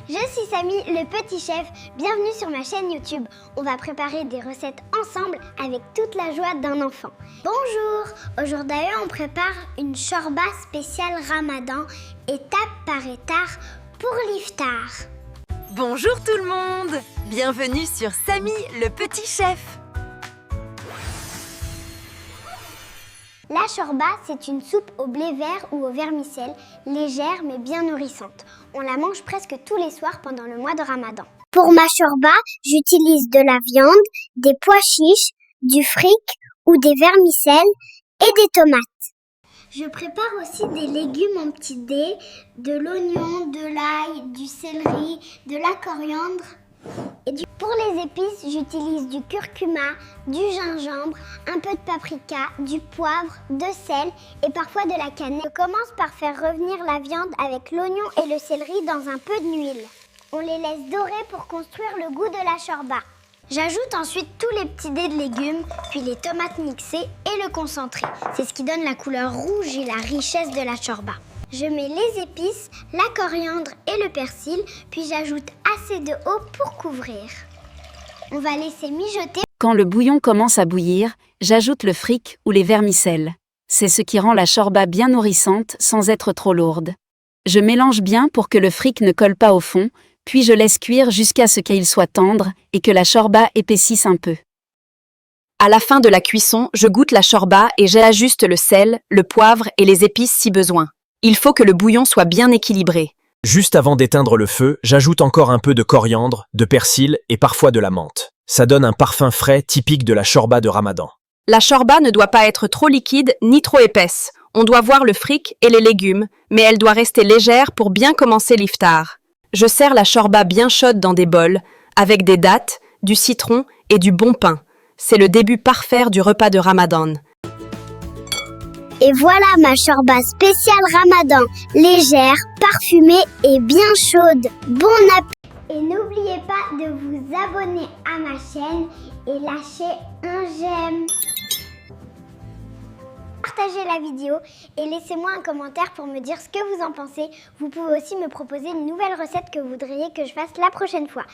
Je suis Samy, le petit chef. Bienvenue sur ma chaîne YouTube. On va préparer des recettes ensemble avec toute la joie d'un enfant. Bonjour! Aujourd'hui, on prépare une shorba spéciale Ramadan, étape par étape pour l'iftar. Bonjour tout le monde! Bienvenue sur Samy, le petit chef. La shorba, c'est une soupe au blé vert ou au vermicelle, légère mais bien nourrissante. On la mange presque tous les soirs pendant le mois de Ramadan. Pour ma shorba, j'utilise de la viande, des pois chiches, du fric ou des vermicelles et des tomates. Je prépare aussi des légumes en petits dés, de l'oignon, de l'ail, du céleri, de la coriandre. Pour les épices, j'utilise du curcuma, du gingembre, un peu de paprika, du poivre, de sel et parfois de la cannelle. Je commence par faire revenir la viande avec l'oignon et le céleri dans un peu d'huile. On les laisse dorer pour construire le goût de la shorba. J'ajoute ensuite tous les petits dés de légumes, puis les tomates mixées et le concentré. C'est ce qui donne la couleur rouge et la richesse de la shorba. Je mets les épices, la coriandre et le persil, puis j'ajoute assez de eau pour couvrir. On va laisser mijoter. Quand le bouillon commence à bouillir, j'ajoute le fric ou les vermicelles. C'est ce qui rend la shorba bien nourrissante sans être trop lourde. Je mélange bien pour que le fric ne colle pas au fond, puis je laisse cuire jusqu'à ce qu'il soit tendre et que la shorba épaississe un peu. À la fin de la cuisson, je goûte la shorba et j'ajuste le sel, le poivre et les épices si besoin. Il faut que le bouillon soit bien équilibré. Juste avant d'éteindre le feu, j'ajoute encore un peu de coriandre, de persil et parfois de la menthe. Ça donne un parfum frais typique de la shorba de Ramadan. La shorba ne doit pas être trop liquide ni trop épaisse. On doit voir le fric et les légumes, mais elle doit rester légère pour bien commencer l'iftar. Je sers la shorba bien chaude dans des bols, avec des dattes, du citron et du bon pain. C'est le début parfait du repas de Ramadan. Et voilà ma shorba spéciale Ramadan, légère, parfumée et bien chaude. Bon appétit! Et n'oubliez pas de vous abonner à ma chaîne et lâcher un j'aime. Partagez la vidéo et laissez-moi un commentaire pour me dire ce que vous en pensez. Vous pouvez aussi me proposer une nouvelle recette que vous voudriez que je fasse la prochaine fois.